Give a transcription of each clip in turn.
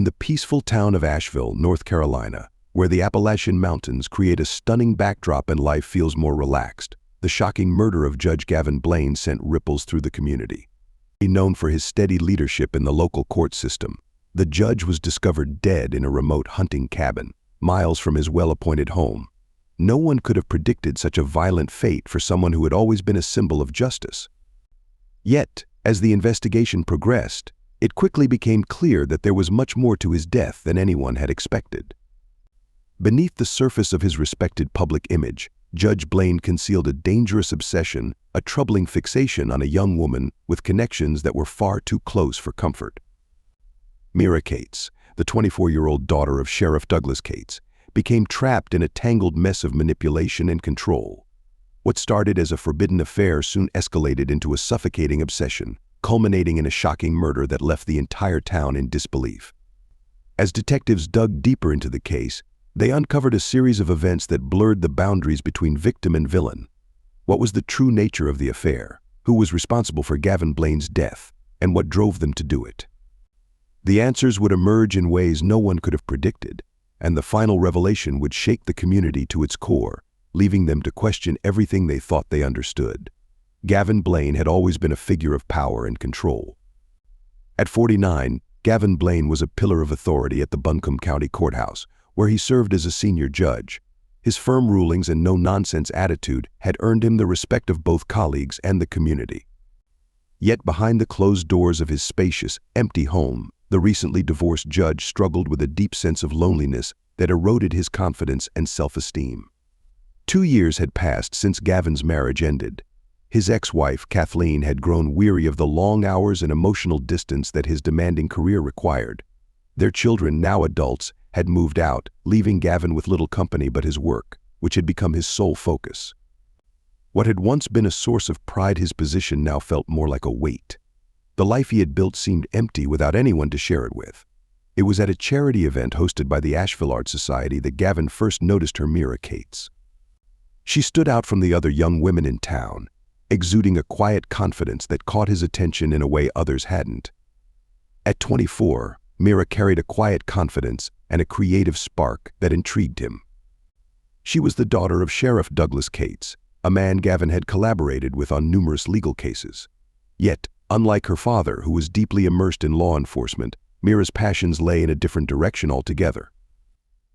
in the peaceful town of Asheville, North Carolina, where the Appalachian Mountains create a stunning backdrop and life feels more relaxed, the shocking murder of Judge Gavin Blaine sent ripples through the community. Known for his steady leadership in the local court system, the judge was discovered dead in a remote hunting cabin, miles from his well-appointed home. No one could have predicted such a violent fate for someone who had always been a symbol of justice. Yet, as the investigation progressed, it quickly became clear that there was much more to his death than anyone had expected. Beneath the surface of his respected public image, Judge Blaine concealed a dangerous obsession, a troubling fixation on a young woman with connections that were far too close for comfort. Mira Cates, the 24-year-old daughter of Sheriff Douglas Cates, became trapped in a tangled mess of manipulation and control. What started as a forbidden affair soon escalated into a suffocating obsession, culminating in a shocking murder that left the entire town in disbelief. As detectives dug deeper into the case, they uncovered a series of events that blurred the boundaries between victim and villain. What was the true nature of the affair? Who was responsible for Gavin Blaine's death? And what drove them to do it? The answers would emerge in ways no one could have predicted, and the final revelation would shake the community to its core, leaving them to question everything they thought they understood. Gavin Blaine had always been a figure of power and control. At 49, Gavin Blaine was a pillar of authority at the Buncombe County Courthouse, where he served as a senior judge. His firm rulings and no-nonsense attitude had earned him the respect of both colleagues and the community. Yet behind the closed doors of his spacious, empty home, the recently divorced judge struggled with a deep sense of loneliness that eroded his confidence and self-esteem. 2 years had passed since Gavin's marriage ended. His ex-wife, Kathleen, had grown weary of the long hours and emotional distance that his demanding career required. Their children, now adults, had moved out, leaving Gavin with little company but his work, which had become his sole focus. What had once been a source of pride, his position now felt more like a weight. The life he had built seemed empty without anyone to share it with. It was at a charity event hosted by the Asheville Art Society that Gavin first noticed her, Mira Cates. She stood out from the other young women in town, exuding a quiet confidence that caught his attention in a way others hadn't. At 24, Mira carried a quiet confidence and a creative spark that intrigued him. She was the daughter of Sheriff Douglas Cates, a man Gavin had collaborated with on numerous legal cases. Yet, unlike her father, who was deeply immersed in law enforcement, Mira's passions lay in a different direction altogether.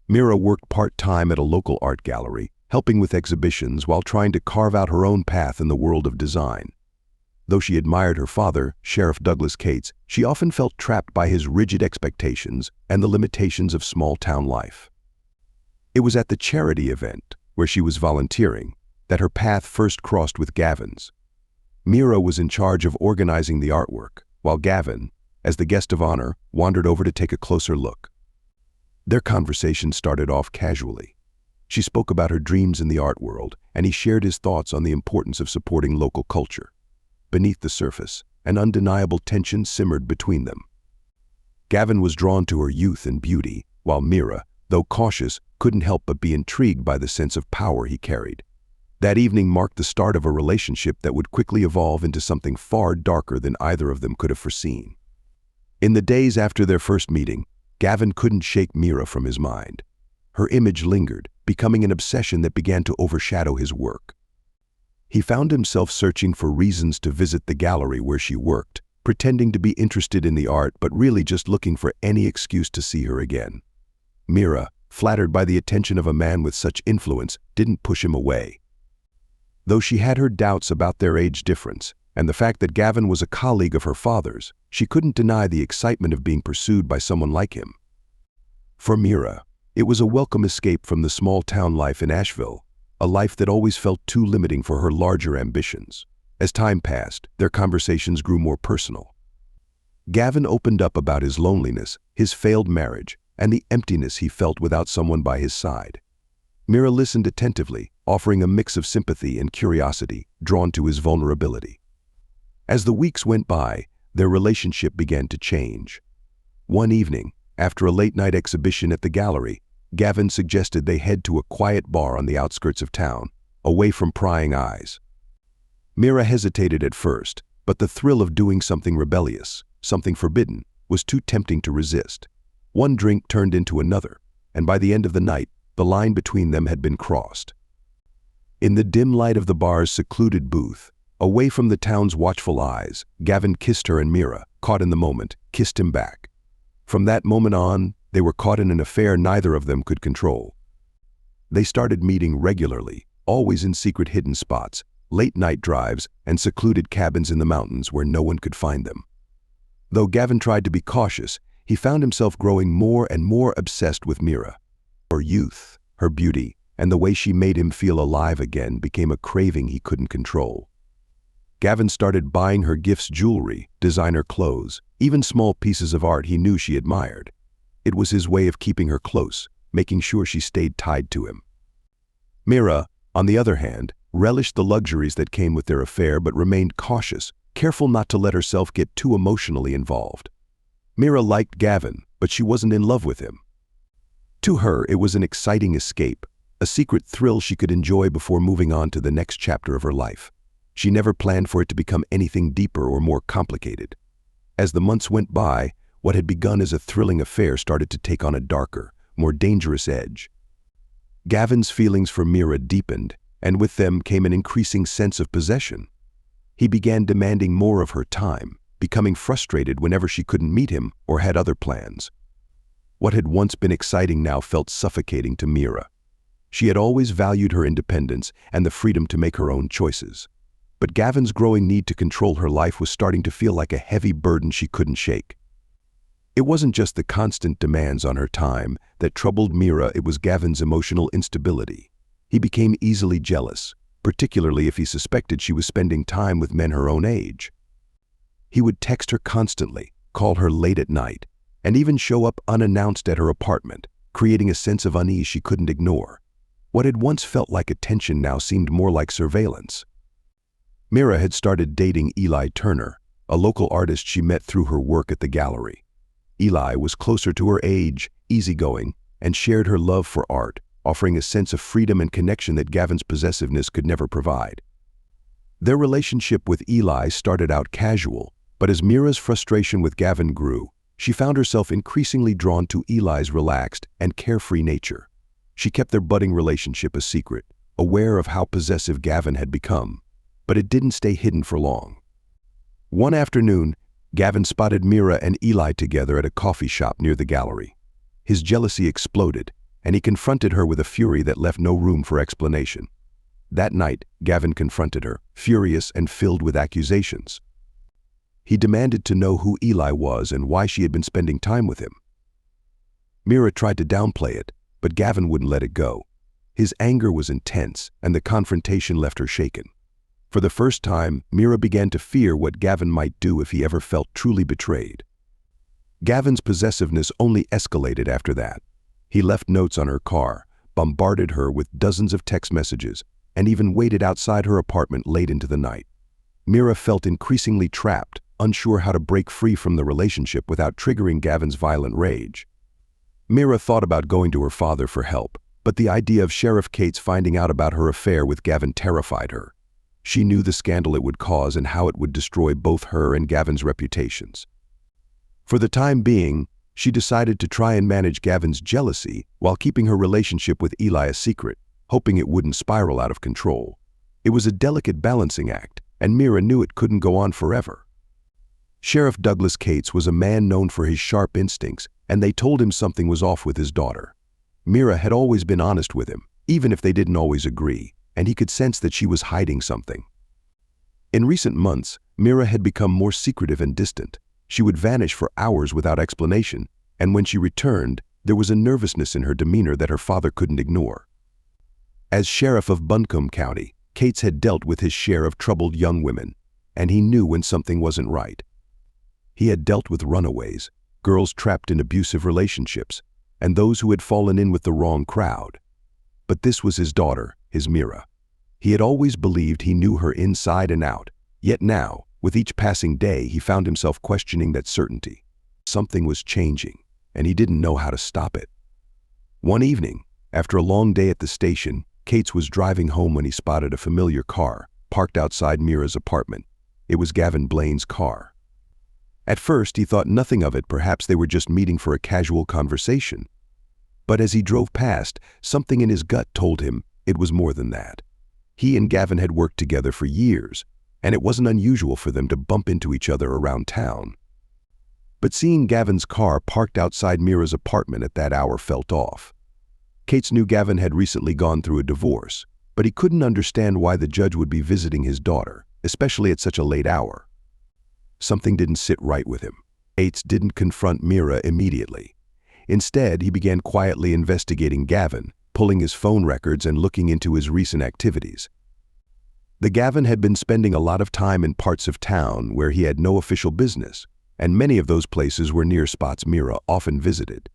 Mira worked part-time at a local art gallery, helping with exhibitions while trying to carve out her own path in the world of design. Though she admired her father, Sheriff Douglas Cates, she often felt trapped by his rigid expectations and the limitations of small-town life. It was at the charity event, where she was volunteering, that her path first crossed with Gavin's. Mira was in charge of organizing the artwork, while Gavin, as the guest of honor, wandered over to take a closer look. Their conversation started off casually. She spoke about her dreams in the art world, and he shared his thoughts on the importance of supporting local culture. Beneath the surface, an undeniable tension simmered between them. Gavin was drawn to her youth and beauty, while Mira, though cautious, couldn't help but be intrigued by the sense of power he carried. That evening marked the start of a relationship that would quickly evolve into something far darker than either of them could have foreseen. In the days after their first meeting, Gavin couldn't shake Mira from his mind. Her image lingered, becoming an obsession that began to overshadow his work. He found himself searching for reasons to visit the gallery where she worked, pretending to be interested in the art but really just looking for any excuse to see her again. Mira, flattered by the attention of a man with such influence, didn't push him away. Though she had her doubts about their age difference and the fact that Gavin was a colleague of her father's, she couldn't deny the excitement of being pursued by someone like him. For Mira, it was a welcome escape from the small-town life in Asheville, a life that always felt too limiting for her larger ambitions. As time passed, their conversations grew more personal. Gavin opened up about his loneliness, his failed marriage, and the emptiness he felt without someone by his side. Mira listened attentively, offering a mix of sympathy and curiosity, drawn to his vulnerability. As the weeks went by, their relationship began to change. One evening, after a late-night exhibition at the gallery, Gavin suggested they head to a quiet bar on the outskirts of town, away from prying eyes. Mira hesitated at first, but the thrill of doing something rebellious, something forbidden, was too tempting to resist. One drink turned into another, and by the end of the night, the line between them had been crossed. In the dim light of the bar's secluded booth, away from the town's watchful eyes, Gavin kissed her, and Mira, caught in the moment, kissed him back. From that moment on, they were caught in an affair neither of them could control. They started meeting regularly, always in secret hidden spots, late-night drives, and secluded cabins in the mountains where no one could find them. Though Gavin tried to be cautious, he found himself growing more and more obsessed with Mira. Her youth, her beauty, and the way she made him feel alive again became a craving he couldn't control. Gavin started buying her gifts, jewelry, designer clothes, even small pieces of art he knew she admired. It was his way of keeping her close, making sure she stayed tied to him. Mira, on the other hand, relished the luxuries that came with their affair but remained cautious, careful not to let herself get too emotionally involved. Mira liked Gavin, but she wasn't in love with him. To her, it was an exciting escape, a secret thrill she could enjoy before moving on to the next chapter of her life. She never planned for it to become anything deeper or more complicated. As the months went by, what had begun as a thrilling affair started to take on a darker, more dangerous edge. Gavin's feelings for Mira deepened, and with them came an increasing sense of possession. He began demanding more of her time, becoming frustrated whenever she couldn't meet him or had other plans. What had once been exciting now felt suffocating to Mira. She had always valued her independence and the freedom to make her own choices. But Gavin's growing need to control her life was starting to feel like a heavy burden she couldn't shake. It wasn't just the constant demands on her time that troubled Mira, it was Gavin's emotional instability. He became easily jealous, particularly if he suspected she was spending time with men her own age. He would text her constantly, call her late at night, and even show up unannounced at her apartment, creating a sense of unease she couldn't ignore. What had once felt like attention now seemed more like surveillance. Mira had started dating Eli Turner, a local artist she met through her work at the gallery. Eli was closer to her age, easygoing, and shared her love for art, offering a sense of freedom and connection that Gavin's possessiveness could never provide. Their relationship with Eli started out casual, but as Mira's frustration with Gavin grew, she found herself increasingly drawn to Eli's relaxed and carefree nature. She kept their budding relationship a secret, aware of how possessive Gavin had become, but it didn't stay hidden for long. One afternoon, Gavin spotted Mira and Eli together at a coffee shop near the gallery. His jealousy exploded, and he confronted her with a fury that left no room for explanation. That night, Gavin confronted her, furious and filled with accusations. He demanded to know who Eli was and why she had been spending time with him. Mira tried to downplay it, but Gavin wouldn't let it go. His anger was intense, and the confrontation left her shaken. For the first time, Mira began to fear what Gavin might do if he ever felt truly betrayed. Gavin's possessiveness only escalated after that. He left notes on her car, bombarded her with dozens of text messages, and even waited outside her apartment late into the night. Mira felt increasingly trapped, unsure how to break free from the relationship without triggering Gavin's violent rage. Mira thought about going to her father for help, but the idea of Sheriff Cates finding out about her affair with Gavin terrified her. She knew the scandal it would cause and how it would destroy both her and Gavin's reputations. For the time being, she decided to try and manage Gavin's jealousy while keeping her relationship with Eli a secret, hoping it wouldn't spiral out of control. It was a delicate balancing act, and Mira knew it couldn't go on forever. Sheriff Douglas Cates was a man known for his sharp instincts, and they told him something was off with his daughter. Mira had always been honest with him, even if they didn't always agree, and he could sense that she was hiding something. In recent months, Mira had become more secretive and distant. She would vanish for hours without explanation, and when she returned, there was a nervousness in her demeanor that her father couldn't ignore. As sheriff of Buncombe County, Cates had dealt with his share of troubled young women, and he knew when something wasn't right. He had dealt with runaways, girls trapped in abusive relationships, and those who had fallen in with the wrong crowd. But this was his daughter, his Mira. He had always believed he knew her inside and out, yet now, with each passing day, he found himself questioning that certainty. Something was changing, and he didn't know how to stop it. One evening, after a long day at the station, Cates was driving home when he spotted a familiar car, parked outside Mira's apartment. It was Gavin Blaine's car. At first, he thought nothing of it, perhaps they were just meeting for a casual conversation. But as he drove past, something in his gut told him it was more than that. He and Gavin had worked together for years, and it wasn't unusual for them to bump into each other around town. But seeing Gavin's car parked outside Mira's apartment at that hour felt off. Cates knew Gavin had recently gone through a divorce, but he couldn't understand why the judge would be visiting his daughter, especially at such a late hour. Something didn't sit right with him. Cates didn't confront Mira immediately. Instead, he began quietly investigating Gavin, pulling his phone records and looking into his recent activities. The Gavin had been spending a lot of time in parts of town where he had no official business, and many of those places were near spots Mira often visited.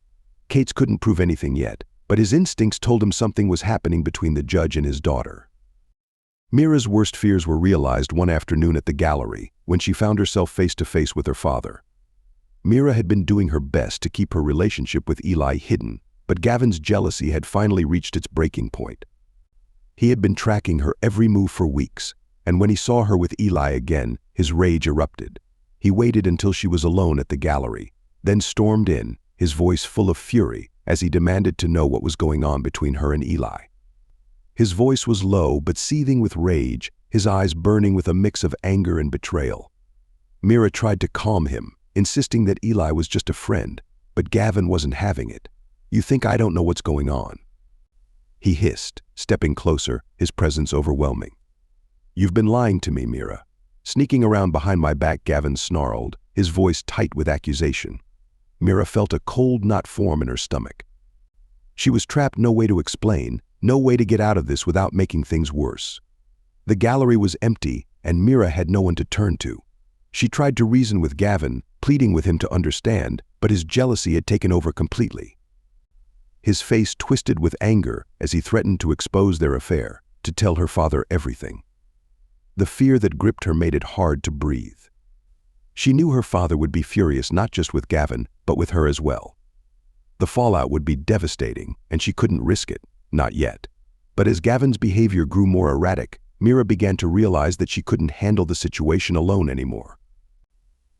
Cates couldn't prove anything yet, but his instincts told him something was happening between the judge and his daughter. Mira's worst fears were realized one afternoon at the gallery when she found herself face to face with her father. Mira had been doing her best to keep her relationship with Eli hidden, but Gavin's jealousy had finally reached its breaking point. He had been tracking her every move for weeks, and when he saw her with Eli again, his rage erupted. He waited until she was alone at the gallery, then stormed in, his voice full of fury, as he demanded to know what was going on between her and Eli. His voice was low but seething with rage, his eyes burning with a mix of anger and betrayal. Mira tried to calm him, insisting that Eli was just a friend, but Gavin wasn't having it. "You think I don't know what's going on?" he hissed, stepping closer, his presence overwhelming. "You've been lying to me, Mira." Sneaking around behind my back, Gavin snarled, his voice tight with accusation. Mira felt a cold knot form in her stomach. She was trapped, no way to explain, no way to get out of this without making things worse. The gallery was empty, and Mira had no one to turn to. She tried to reason with Gavin, pleading with him to understand, but his jealousy had taken over completely. His face twisted with anger as he threatened to expose their affair, to tell her father everything. The fear that gripped her made it hard to breathe. She knew her father would be furious not just with Gavin, but with her as well. The fallout would be devastating, and she couldn't risk it, not yet. But as Gavin's behavior grew more erratic, Mira began to realize that she couldn't handle the situation alone anymore.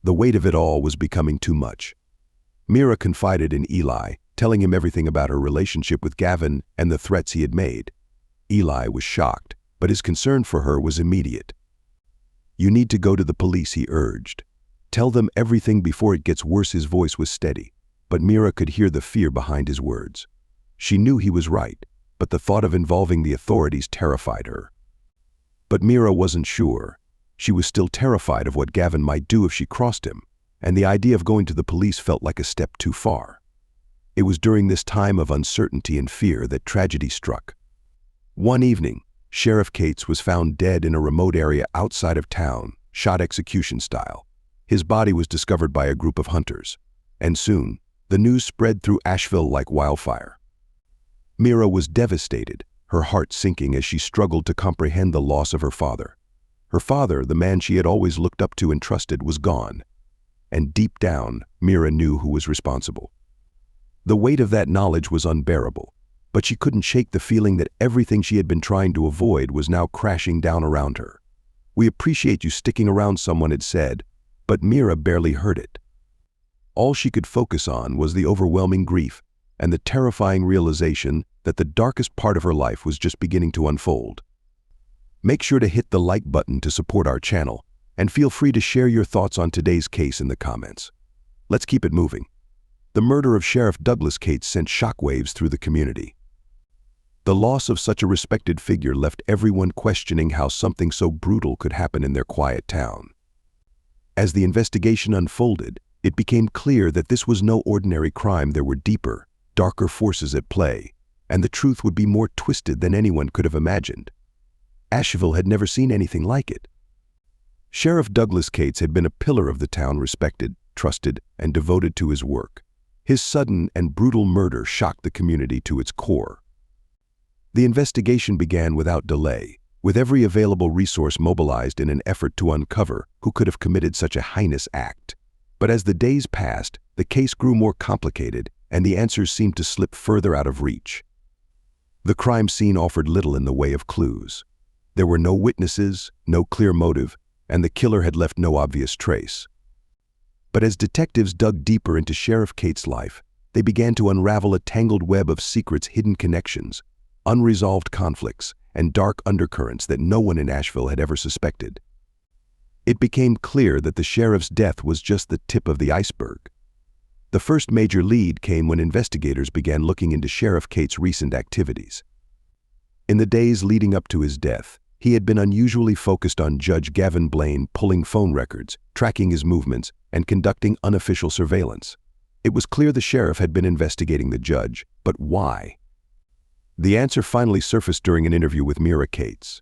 The weight of it all was becoming too much. Mira confided in Eli, telling him everything about her relationship with Gavin and the threats he had made. Eli was shocked, but his concern for her was immediate. "You need to go to the police," he urged. "Tell them everything before it gets worse." His voice was steady, but Mira could hear the fear behind his words. She knew he was right, but the thought of involving the authorities terrified her. But Mira wasn't sure. She was still terrified of what Gavin might do if she crossed him, and the idea of going to the police felt like a step too far. It was during this time of uncertainty and fear that tragedy struck. One evening, Sheriff Cates was found dead in a remote area outside of town, shot execution style. His body was discovered by a group of hunters, and soon, the news spread through Asheville like wildfire. Mira was devastated, her heart sinking as she struggled to comprehend the loss of her father. Her father, the man she had always looked up to and trusted, was gone. And deep down, Mira knew who was responsible. The weight of that knowledge was unbearable, but she couldn't shake the feeling that everything she had been trying to avoid was now crashing down around her. "We appreciate you sticking around," someone had said, but Mira barely heard it. All she could focus on was the overwhelming grief and the terrifying realization that the darkest part of her life was just beginning to unfold. Make sure to hit the like button to support our channel, and feel free to share your thoughts on today's case in the comments. Let's keep it moving. The murder of Sheriff Douglas Cates sent shockwaves through the community. The loss of such a respected figure left everyone questioning how something so brutal could happen in their quiet town. As the investigation unfolded, it became clear that this was no ordinary crime. There were deeper, darker forces at play, and the truth would be more twisted than anyone could have imagined. Asheville had never seen anything like it. Sheriff Douglas Cates had been a pillar of the town, respected, trusted, and devoted to his work. His sudden and brutal murder shocked the community to its core. The investigation began without delay, with every available resource mobilized in an effort to uncover who could have committed such a heinous act. But as the days passed, the case grew more complicated, and the answers seemed to slip further out of reach. The crime scene offered little in the way of clues. There were no witnesses, no clear motive, and the killer had left no obvious trace. But as detectives dug deeper into Sheriff Cates' life, they began to unravel a tangled web of secrets, hidden connections, unresolved conflicts, and dark undercurrents that no one in Asheville had ever suspected. It became clear that the sheriff's death was just the tip of the iceberg. The first major lead came when investigators began looking into Sheriff Cates' recent activities. In the days leading up to his death, he had been unusually focused on Judge Gavin Blaine, pulling phone records, tracking his movements, and conducting unofficial surveillance. It was clear the sheriff had been investigating the judge, but why? The answer finally surfaced during an interview with Mira Cates.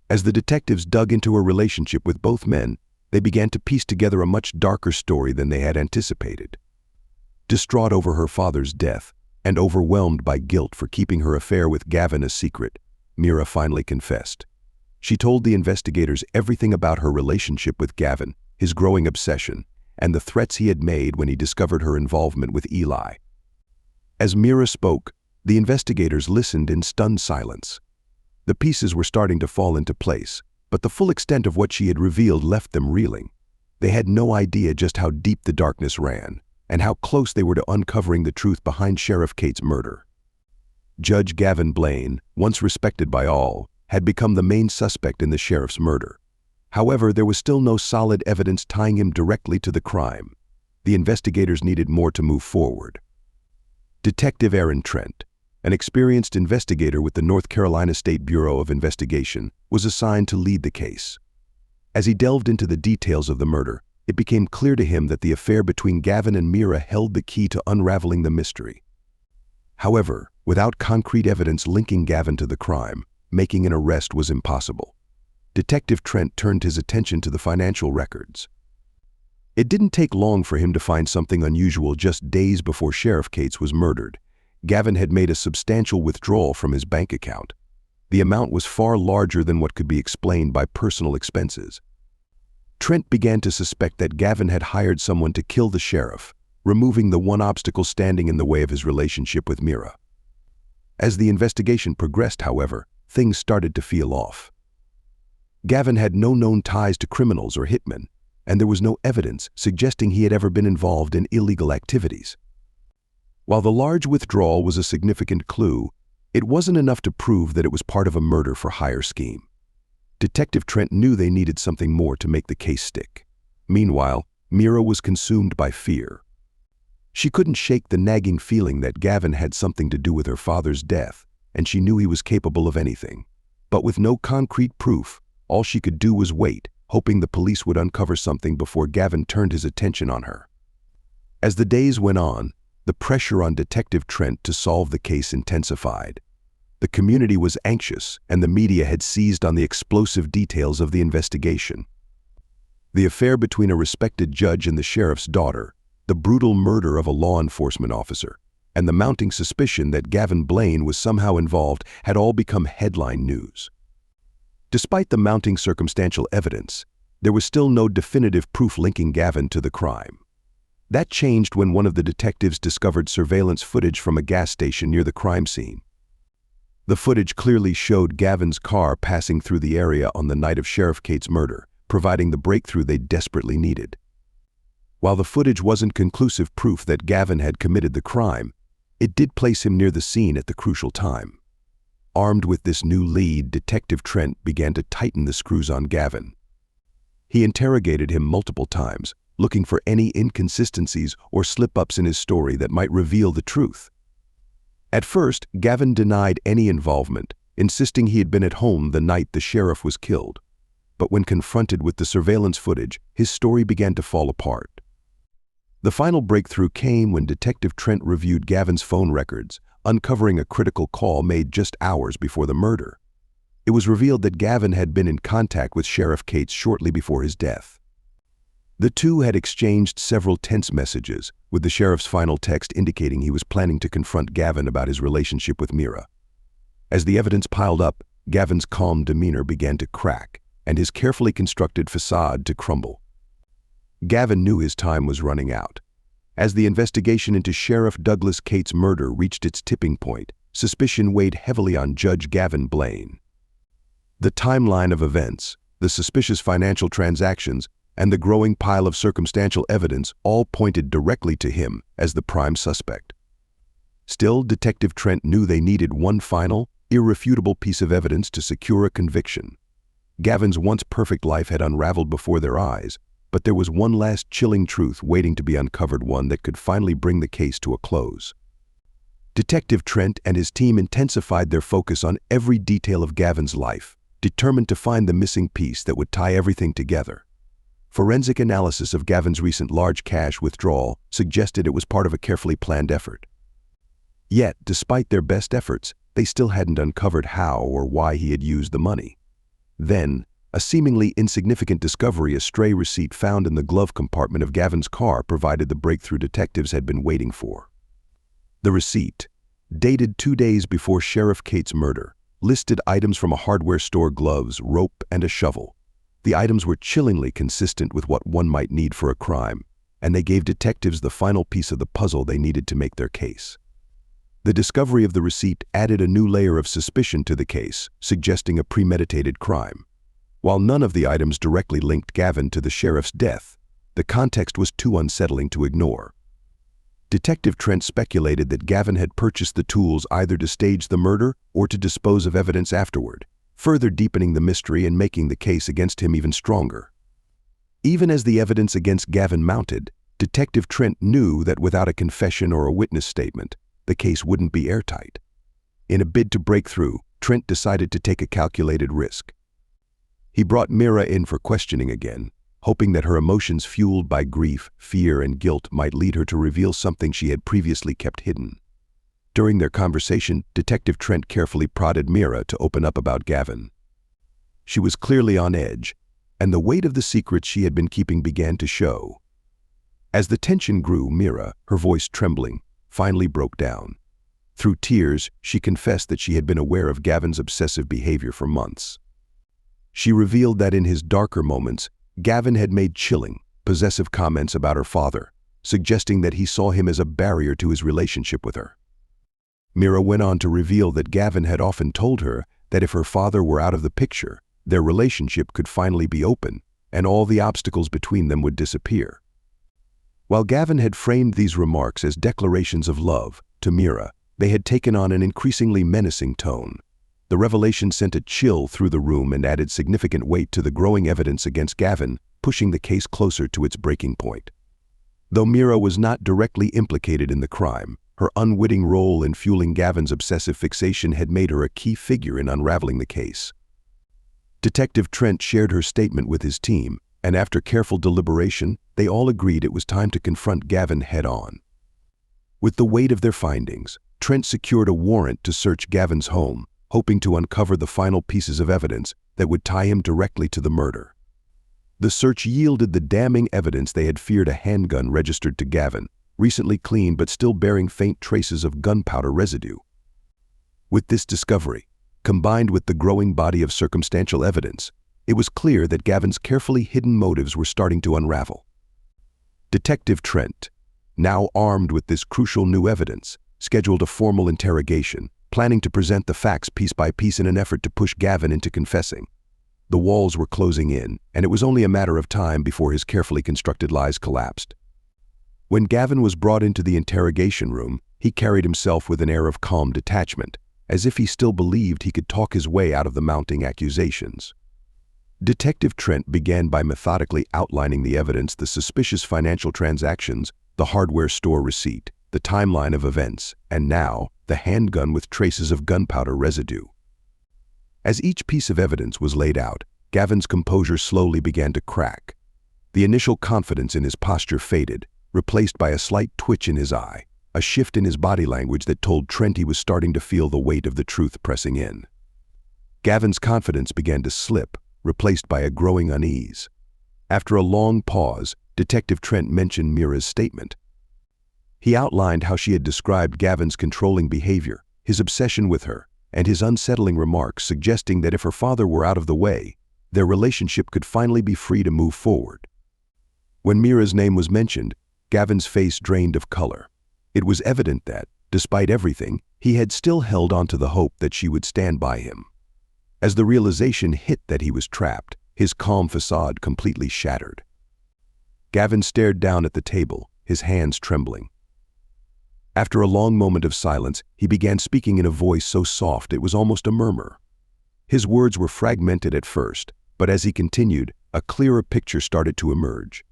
As the detectives dug into her relationship with both men, they began to piece together a much darker story than they had anticipated. Distraught over her father's death and overwhelmed by guilt for keeping her affair with Gavin a secret, Mira finally confessed. She told the investigators everything about her relationship with Gavin, his growing obsession, and the threats he had made when he discovered her involvement with Eli. As Mira spoke, the investigators listened in stunned silence. The pieces were starting to fall into place, but the full extent of what she had revealed left them reeling. They had no idea just how deep the darkness ran, and how close they were to uncovering the truth behind Sheriff Cates' murder. Judge Gavin Blaine, once respected by all, had become the main suspect in the sheriff's murder. However, there was still no solid evidence tying him directly to the crime. The investigators needed more to move forward. Detective Aaron Trent, an experienced investigator with the North Carolina State Bureau of Investigation, was assigned to lead the case. As he delved into the details of the murder, it became clear to him that the affair between Gavin and Mira held the key to unraveling the mystery. However, without concrete evidence linking Gavin to the crime, making an arrest was impossible. Detective Trent turned his attention to the financial records. It didn't take long for him to find something unusual. Just days before Sheriff Cates was murdered, Gavin had made a substantial withdrawal from his bank account. The amount was far larger than what could be explained by personal expenses. Trent began to suspect that Gavin had hired someone to kill the sheriff, removing the one obstacle standing in the way of his relationship with Mira. As the investigation progressed, however, things started to feel off. Gavin had no known ties to criminals or hitmen, and there was no evidence suggesting he had ever been involved in illegal activities. While the large withdrawal was a significant clue, it wasn't enough to prove that it was part of a murder-for-hire scheme. Detective Trent knew they needed something more to make the case stick. Meanwhile, Mira was consumed by fear. She couldn't shake the nagging feeling that Gavin had something to do with her father's death, and she knew he was capable of anything. But with no concrete proof, all she could do was wait, hoping the police would uncover something before Gavin turned his attention on her. As the days went on, the pressure on Detective Trent to solve the case intensified. The community was anxious, and the media had seized on the explosive details of the investigation. The affair between a respected judge and the sheriff's daughter, the brutal murder of a law enforcement officer, and the mounting suspicion that Gavin Blaine was somehow involved had all become headline news. Despite the mounting circumstantial evidence, there was still no definitive proof linking Gavin to the crime. That changed when one of the detectives discovered surveillance footage from a gas station near the crime scene. The footage clearly showed Gavin's car passing through the area on the night of Sheriff Cates' murder, providing the breakthrough they desperately needed. While the footage wasn't conclusive proof that Gavin had committed the crime, it did place him near the scene at the crucial time. Armed with this new lead, Detective Trent began to tighten the screws on Gavin. He interrogated him multiple times, looking for any inconsistencies or slip-ups in his story that might reveal the truth. At first, Gavin denied any involvement, insisting he had been at home the night the sheriff was killed. But when confronted with the surveillance footage, his story began to fall apart. The final breakthrough came when Detective Trent reviewed Gavin's phone records, uncovering a critical call made just hours before the murder. It was revealed that Gavin had been in contact with Sheriff Cates shortly before his death. The two had exchanged several tense messages, with the sheriff's final text indicating he was planning to confront Gavin about his relationship with Mira. As the evidence piled up, Gavin's calm demeanor began to crack, and his carefully constructed facade to crumble. Gavin knew his time was running out. As the investigation into Sheriff Douglas Cates' murder reached its tipping point, suspicion weighed heavily on Judge Gavin Blaine. The timeline of events, the suspicious financial transactions, and the growing pile of circumstantial evidence all pointed directly to him as the prime suspect. Still, Detective Trent knew they needed one final, irrefutable piece of evidence to secure a conviction. Gavin's once perfect life had unraveled before their eyes, but there was one last chilling truth waiting to be uncovered, one that could finally bring the case to a close. Detective Trent and his team intensified their focus on every detail of Gavin's life, determined to find the missing piece that would tie everything together. Forensic analysis of Gavin's recent large cash withdrawal suggested it was part of a carefully planned effort. Yet, despite their best efforts, they still hadn't uncovered how or why he had used the money. Then, a seemingly insignificant discovery, a stray receipt found in the glove compartment of Gavin's car, provided the breakthrough detectives had been waiting for. The receipt, dated 2 days before Sheriff Cate's murder, listed items from a hardware store: gloves, rope, and a shovel. The items were chillingly consistent with what one might need for a crime, and they gave detectives the final piece of the puzzle they needed to make their case. The discovery of the receipt added a new layer of suspicion to the case, suggesting a premeditated crime. While none of the items directly linked Gavin to the sheriff's death, the context was too unsettling to ignore. Detective Trent speculated that Gavin had purchased the tools either to stage the murder or to dispose of evidence afterward, further deepening the mystery and making the case against him even stronger. Even as the evidence against Gavin mounted, Detective Trent knew that without a confession or a witness statement, the case wouldn't be airtight. In a bid to break through, Trent decided to take a calculated risk. He brought Mira in for questioning again, hoping that her emotions, fueled by grief, fear, and guilt, might lead her to reveal something she had previously kept hidden. During their conversation, Detective Trent carefully prodded Mira to open up about Gavin. She was clearly on edge, and the weight of the secrets she had been keeping began to show. As the tension grew, Mira, her voice trembling, finally broke down. Through tears, she confessed that she had been aware of Gavin's obsessive behavior for months. She revealed that in his darker moments, Gavin had made chilling, possessive comments about her father, suggesting that he saw him as a barrier to his relationship with her. Mira went on to reveal that Gavin had often told her that if her father were out of the picture, their relationship could finally be open, and all the obstacles between them would disappear. While Gavin had framed these remarks as declarations of love, to Mira, they had taken on an increasingly menacing tone. The revelation sent a chill through the room and added significant weight to the growing evidence against Gavin, pushing the case closer to its breaking point. Though Mira was not directly implicated in the crime, her unwitting role in fueling Gavin's obsessive fixation had made her a key figure in unraveling the case. Detective Trent shared her statement with his team, and after careful deliberation, they all agreed it was time to confront Gavin head-on. With the weight of their findings, Trent secured a warrant to search Gavin's home, hoping to uncover the final pieces of evidence that would tie him directly to the murder. The search yielded the damning evidence they had feared: a handgun registered to Gavin, recently cleaned but still bearing faint traces of gunpowder residue. With this discovery, combined with the growing body of circumstantial evidence, it was clear that Gavin's carefully hidden motives were starting to unravel. Detective Trent, now armed with this crucial new evidence, scheduled a formal interrogation, planning to present the facts piece by piece in an effort to push Gavin into confessing. The walls were closing in, and it was only a matter of time before his carefully constructed lies collapsed. When Gavin was brought into the interrogation room, he carried himself with an air of calm detachment, as if he still believed he could talk his way out of the mounting accusations. Detective Trent began by methodically outlining the evidence: the suspicious financial transactions, the hardware store receipt, the timeline of events, and now, the handgun with traces of gunpowder residue. As each piece of evidence was laid out, Gavin's composure slowly began to crack. The initial confidence in his posture faded, replaced by a slight twitch in his eye, a shift in his body language that told Trent he was starting to feel the weight of the truth pressing in. Gavin's confidence began to slip, replaced by a growing unease. After a long pause, Detective Trent mentioned Mira's statement. He outlined how she had described Gavin's controlling behavior, his obsession with her, and his unsettling remarks, suggesting that if her father were out of the way, their relationship could finally be free to move forward. When Mira's name was mentioned, Gavin's face drained of color. It was evident that, despite everything, he had still held on to the hope that she would stand by him. As the realization hit that he was trapped, his calm facade completely shattered. Gavin stared down at the table, his hands trembling. After a long moment of silence, he began speaking in a voice so soft it was almost a murmur. His words were fragmented at first, but as he continued, a clearer picture started to emerge.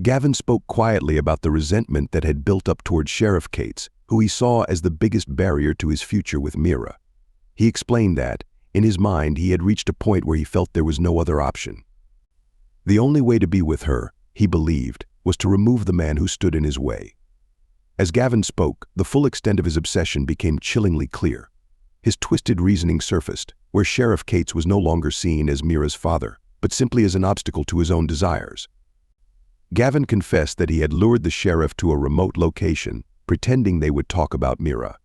Gavin spoke quietly about the resentment that had built up toward Sheriff Cates, who he saw as the biggest barrier to his future with Mira. He explained that, in his mind, he had reached a point where he felt there was no other option. The only way to be with her, he believed, was to remove the man who stood in his way. As Gavin spoke, the full extent of his obsession became chillingly clear. His twisted reasoning surfaced, where Sheriff Cates was no longer seen as Mira's father, but simply as an obstacle to his own desires. Gavin confessed that he had lured the sheriff to a remote location, pretending they would talk about Mira.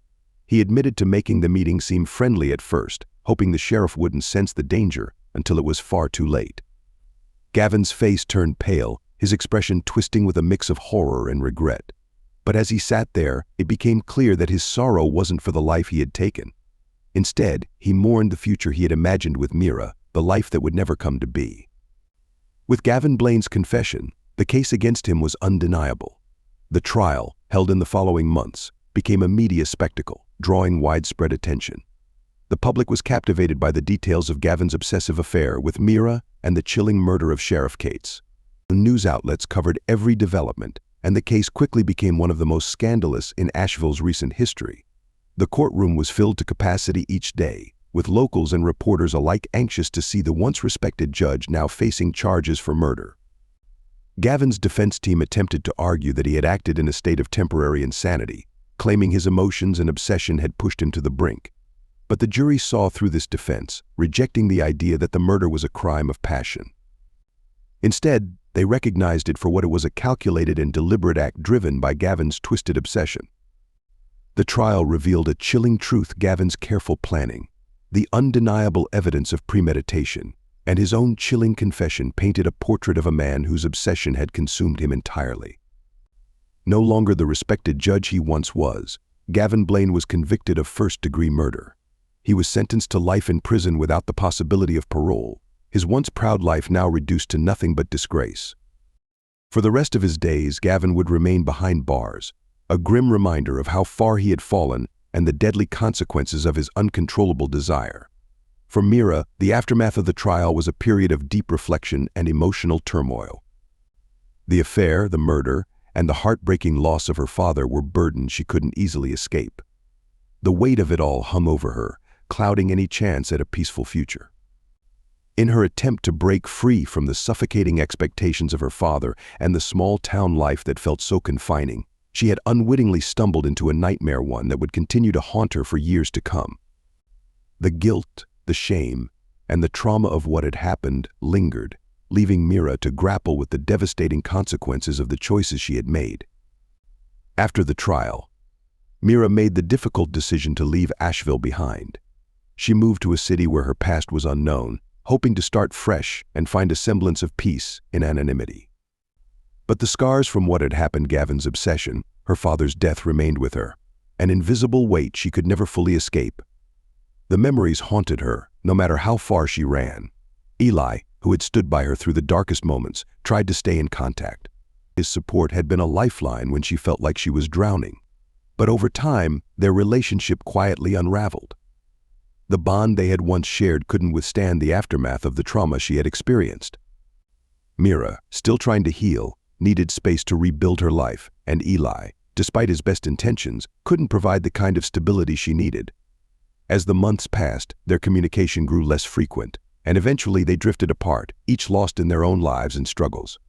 He admitted to making the meeting seem friendly at first, hoping the sheriff wouldn't sense the danger until it was far too late. Gavin's face turned pale, his expression twisting with a mix of horror and regret. But as he sat there, it became clear that his sorrow wasn't for the life he had taken. Instead, he mourned the future he had imagined with Mira, the life that would never come to be. With Gavin Blaine's confession, the case against him was undeniable. The trial, held in the following months, became a media spectacle, drawing widespread attention. The public was captivated by the details of Gavin's obsessive affair with Mira and the chilling murder of Sheriff Cates. News outlets covered every development, and the case quickly became one of the most scandalous in Asheville's recent history. The courtroom was filled to capacity each day, with locals and reporters alike anxious to see the once respected judge now facing charges for murder. Gavin's defense team attempted to argue that he had acted in a state of temporary insanity, claiming his emotions and obsession had pushed him to the brink. But the jury saw through this defense, rejecting the idea that the murder was a crime of passion. Instead, they recognized it for what it was: a calculated and deliberate act driven by Gavin's twisted obsession. The trial revealed a chilling truth: Gavin's careful planning, the undeniable evidence of premeditation, and his own chilling confession painted a portrait of a man whose obsession had consumed him entirely. No longer the respected judge he once was, Gavin Blaine was convicted of first-degree murder. He was sentenced to life in prison without the possibility of parole, his once proud life now reduced to nothing but disgrace. For the rest of his days, Gavin would remain behind bars, a grim reminder of how far he had fallen and the deadly consequences of his uncontrollable desire. For Mira, the aftermath of the trial was a period of deep reflection and emotional turmoil. The affair, the murder, and the heartbreaking loss of her father were burdens she couldn't easily escape. The weight of it all hung over her, clouding any chance at a peaceful future. In her attempt to break free from the suffocating expectations of her father and the small-town life that felt so confining, she had unwittingly stumbled into a nightmare, one that would continue to haunt her for years to come. The guilt, the shame, and the trauma of what had happened lingered, leaving Mira to grapple with the devastating consequences of the choices she had made. After the trial, Mira made the difficult decision to leave Asheville behind. She moved to a city where her past was unknown, hoping to start fresh and find a semblance of peace in anonymity. But the scars from what had happened, Gavin's obsession, her father's death, remained with her, an invisible weight she could never fully escape. The memories haunted her, no matter how far she ran. Eli, who had stood by her through the darkest moments, tried to stay in contact. His support had been a lifeline when she felt like she was drowning. But over time, their relationship quietly unraveled. The bond they had once shared couldn't withstand the aftermath of the trauma she had experienced. Mira, still trying to heal, needed space to rebuild her life, and Eli, despite his best intentions, couldn't provide the kind of stability she needed. As the months passed, their communication grew less frequent, and eventually they drifted apart, each lost in their own lives and struggles.